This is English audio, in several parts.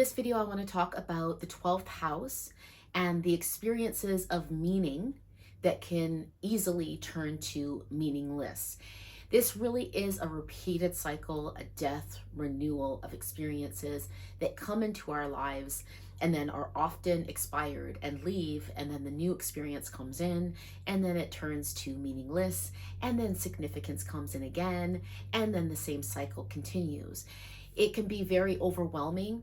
this video, I want to talk about the 12th house and the experiences of meaning that can easily turn to meaningless. This really is a repeated cycle, a death renewal of experiences that come into our lives and then are often expired and leave, and then the new experience comes in, and then it turns to meaningless, and then significance comes in again, and then the same cycle continues. It can be very overwhelming.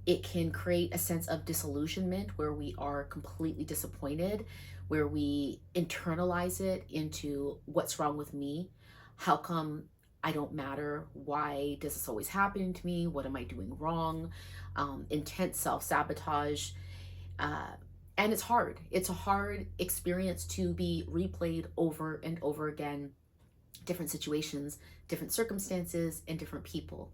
It can create a sense of disillusionment where we are completely disappointed, where we internalize it into what's wrong with me? How come I don't matter? Why does this always happen to me? What am I doing wrong? Intense self-sabotage. And it's hard. It's a hard experience to be replayed over and over again. Different situations, different circumstances, and different people.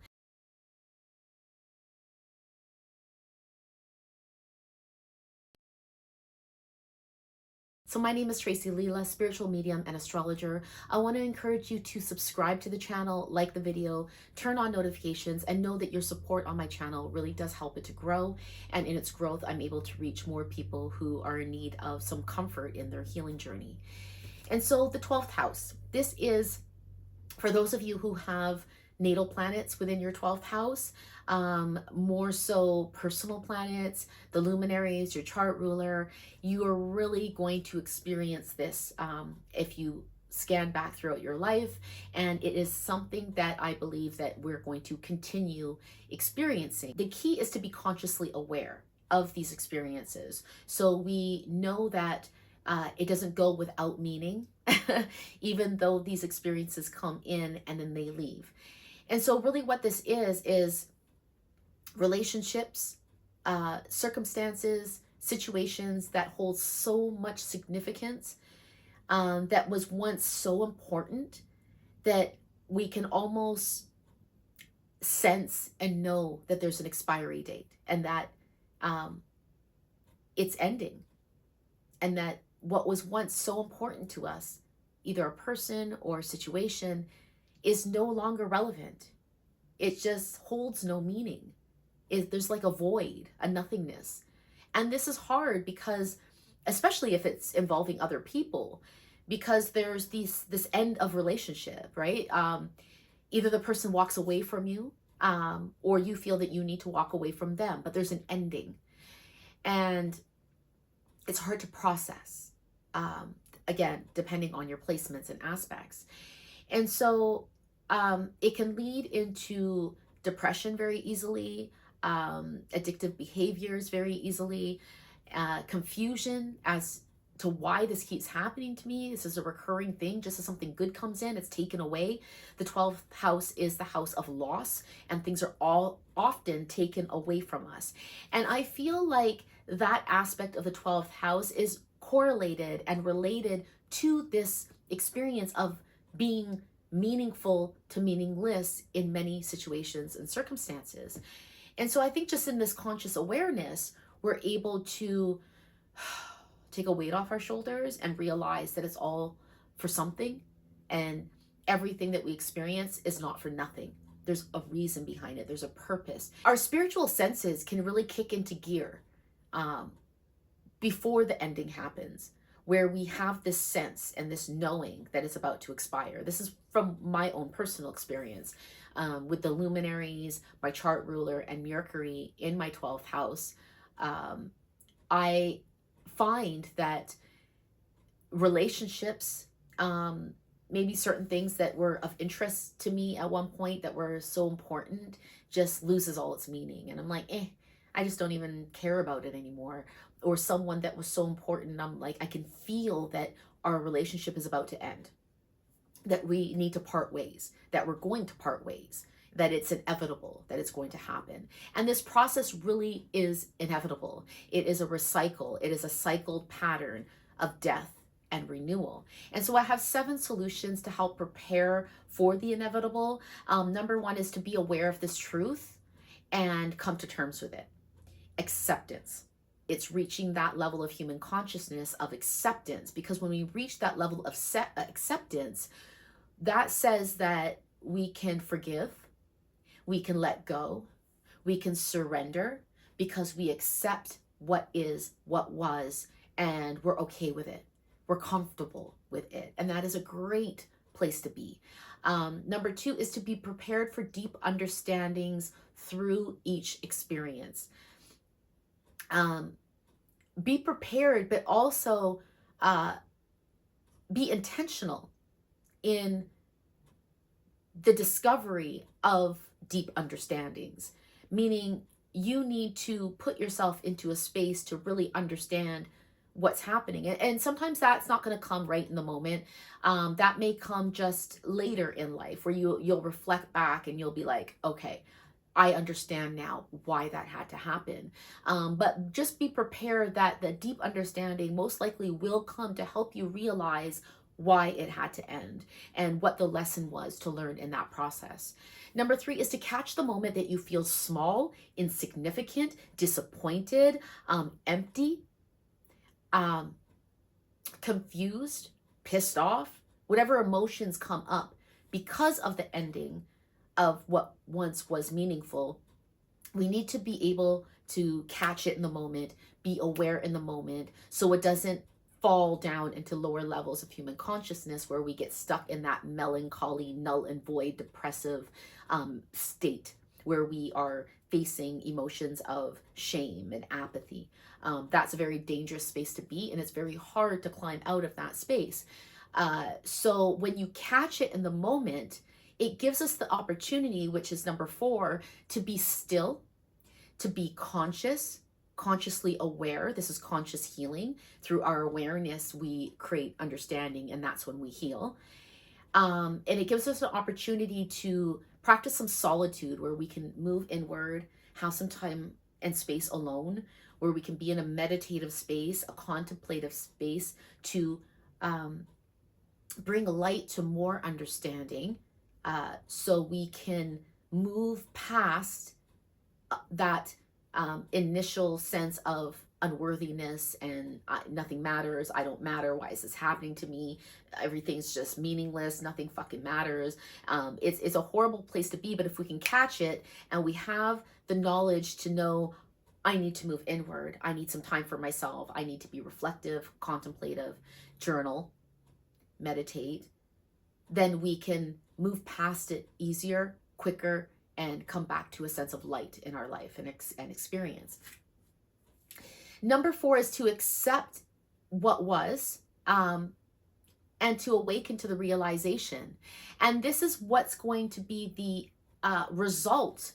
So my name is Tracy Leela, spiritual medium and astrologer. I want to encourage you to subscribe to the channel, like the video, turn on notifications, and know that your support on my channel really does help it to grow. And in its growth, I'm able to reach more people who are in need of some comfort in their healing journey. And so the 12th house, this is for those of you who have natal planets within your 12th house, more so personal planets, the luminaries, your chart ruler. You are really going to experience this if you scan back throughout your life, and it is something that I believe that we're going to continue experiencing. The key is to be consciously aware of these experiences, so we know that it doesn't go without meaning, even though these experiences come in and then they leave. And so really what this is relationships, circumstances, situations that hold so much significance, that was once so important that we can almost sense and know that there's an expiry date, and that it's ending, and that what was once so important to us, either a person or a situation, is no longer relevant. It just holds no meaning. There's like a void, a nothingness. And this is hard because, especially if it's involving other people, because there's this end of relationship, right? Either the person walks away from you, or you feel that you need to walk away from them, but there's an ending. And it's hard to process, again, depending on your placements and aspects. And so it can lead into depression very easily, addictive behaviors very easily, confusion as to why this keeps happening to me. This is a recurring thing. Just as something good comes in, it's taken away. The 12th house is the house of loss, and things are all often taken away from us. And I feel like that aspect of the 12th house is correlated and related to this experience of being meaningful to meaningless in many situations and circumstances. And so I think just in this conscious awareness, we're able to take a weight off our shoulders and realize that it's all for something, and everything that we experience is not for nothing. There's a reason behind it. There's a purpose. Our spiritual senses can really kick into gear before the ending happens, where we have this sense and this knowing that it's about to expire. This is from my own personal experience with the luminaries, my chart ruler, and Mercury in my 12th house. I find that relationships, maybe certain things that were of interest to me at one point that were so important, just loses all its meaning. And I'm like, I just don't even care about it anymore. Or someone that was so important, I'm like, I can feel that our relationship is about to end, that we need to part ways, that we're going to part ways, that it's inevitable, that it's going to happen. And this process really is inevitable. It is a recycle. It is a cycled pattern of death and renewal. And so I have 7 solutions to help prepare for the inevitable. Number 1 is to be aware of this truth and come to terms with it. Acceptance. It's reaching that level of human consciousness of acceptance, because when we reach that level of acceptance, that says that we can forgive, we can let go, We can surrender because we accept what is, what was, and we're okay with it. We're comfortable with it. And that is a great place to be. Number 2 is to be prepared for deep understandings through each experience. Be prepared, but also be intentional in the discovery of deep understandings, meaning you need to put yourself into a space to really understand what's happening. And sometimes that's not going to come right in the moment. That may come just later in life where you'll reflect back and you'll be like, okay, I understand now why that had to happen. But just be prepared that the deep understanding most likely will come to help you realize why it had to end and what the lesson was to learn in that process. Number 3 is to catch the moment that you feel small, insignificant, disappointed, empty, confused, pissed off, whatever emotions come up because of the ending of what once was meaningful. We need to be able to catch it in the moment, be aware in the moment, so it doesn't fall down into lower levels of human consciousness where we get stuck in that melancholy, null and void, depressive state where we are facing emotions of shame and apathy. That's a very dangerous space to be, and it's very hard to climb out of that space. So when you catch it in the moment, it gives us the opportunity, which is number 4, to be still, to be conscious, consciously aware. This is conscious healing. Through our awareness, we create understanding, and that's when we heal. And it gives us an opportunity to practice some solitude where we can move inward, have some time and space alone, where we can be in a meditative space, a contemplative space to bring light to more understanding, so we can move past that initial sense of unworthiness and nothing matters, I don't matter, why is this happening to me, everything's just meaningless, nothing fucking matters. It's a horrible place to be, but if we can catch it and we have the knowledge to know, I need to move inward, I need some time for myself, I need to be reflective, contemplative, journal, meditate, then we can move past it easier, quicker, and come back to a sense of light in our life and experience. Number 4 is to accept what was, and to awaken to the realization. And this is what's going to be the result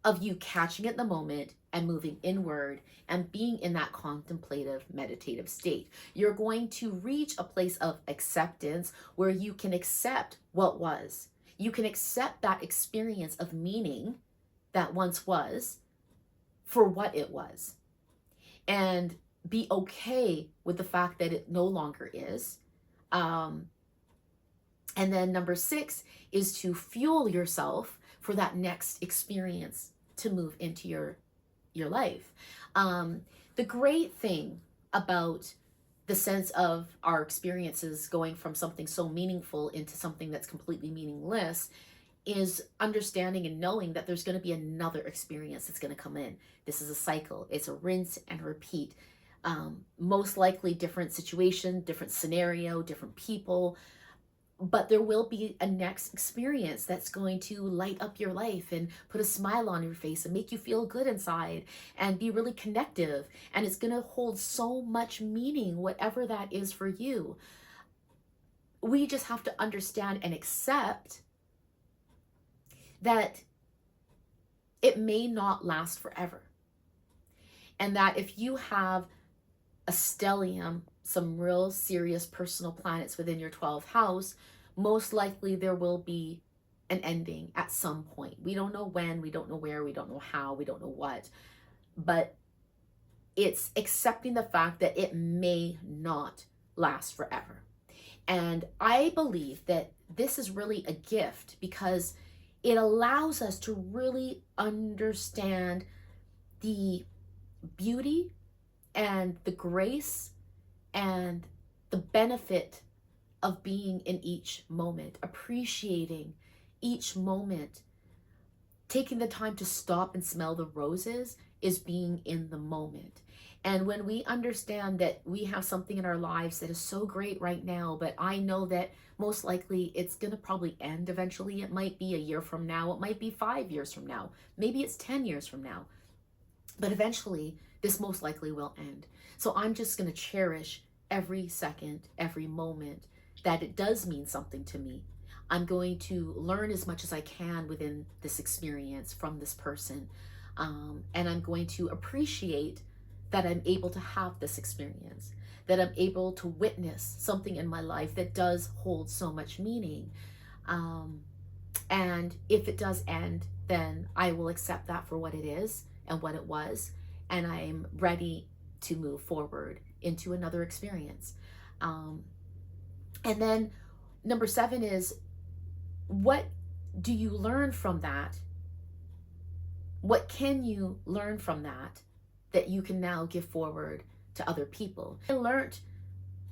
of you catching it in the moment and moving inward and being in that contemplative, meditative state. You're going to reach a place of acceptance where you can accept what was. You can accept that experience of meaning that once was for what it was, and be okay with the fact that it no longer is. And then number 6 is to fuel yourself for that next experience to move into your life. The great thing about the sense of our experiences going from something so meaningful into something that's completely meaningless is understanding and knowing that there's going to be another experience that's going to come in. This is a cycle. It's a rinse and repeat. Most likely different situation, different scenario, different people, but there will be a next experience that's going to light up your life and put a smile on your face and make you feel good inside and be really connective. And it's going to hold so much meaning, whatever that is for you. We just have to understand and accept that it may not last forever. And that if you have a stellium, some real serious personal planets within your 12th house, most likely there will be an ending at some point. We don't know when, we don't know where, we don't know how, we don't know what, but it's accepting the fact that it may not last forever. And I believe that this is really a gift because it allows us to really understand the beauty and the grace and the benefit of being in each moment, appreciating each moment, taking the time to stop and smell the roses is being in the moment. And when we understand that we have something in our lives that is so great right now, but I know that most likely it's going to probably end eventually. It might be a year from now. It might be 5 years from now. Maybe it's 10 years from now. But eventually, this most likely will end. So I'm just going to cherish every second, every moment that it does mean something to me. I'm going to learn as much as I can within this experience from this person. And I'm going to appreciate that I'm able to have this experience, that I'm able to witness something in my life that does hold so much meaning. And if it does end, then I will accept that for what it is and what it was. And I'm ready to move forward into another experience. And then number 7 is, what do you learn from that? What can you learn from that that you can now give forward to other people? I learned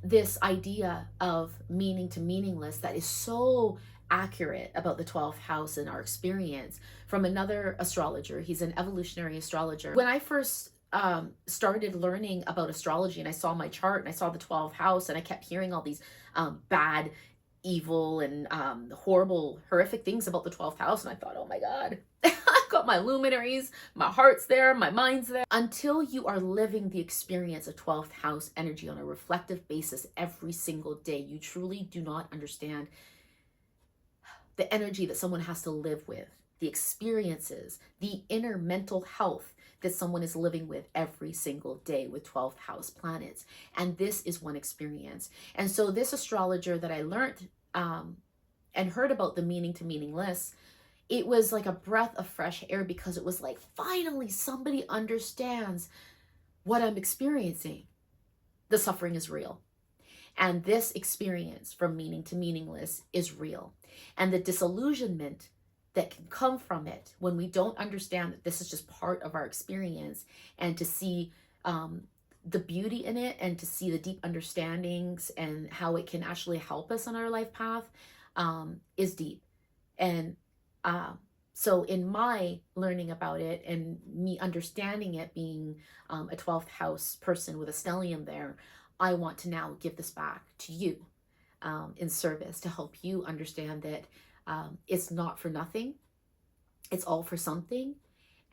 this idea of meaning to meaningless that is so accurate about the 12th house and our experience from another astrologer. He's an evolutionary astrologer. When I first started learning about astrology and I saw my chart and I saw the 12th house and I kept hearing all these bad, evil, and horrible, horrific things about the 12th house, and I thought, oh my God, I've got my luminaries, my heart's there, my mind's there. Until you are living the experience of 12th house energy on a reflective basis every single day, you truly do not understand the energy that someone has to live with, the experiences, the inner mental health that someone is living with every single day with 12th house planets. And this is one experience. And so this astrologer that I learned and heard about the meaning to meaningless, it was like a breath of fresh air, because it was like, finally somebody understands what I'm experiencing. The suffering is real. And this experience from meaning to meaningless is real. And the disillusionment that can come from it when we don't understand that this is just part of our experience, and to see the beauty in it, and to see the deep understandings and how it can actually help us on our life path, is deep. And so in my learning about it and me understanding it, being a 12th house person with a stellium there, I want to now give this back to you in service to help you understand that it's not for nothing. It's all for something.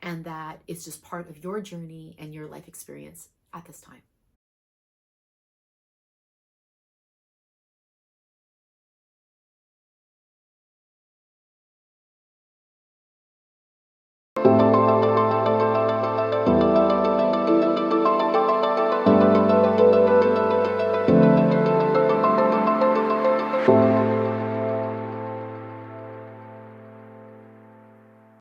And that it's just part of your journey and your life experience at this time.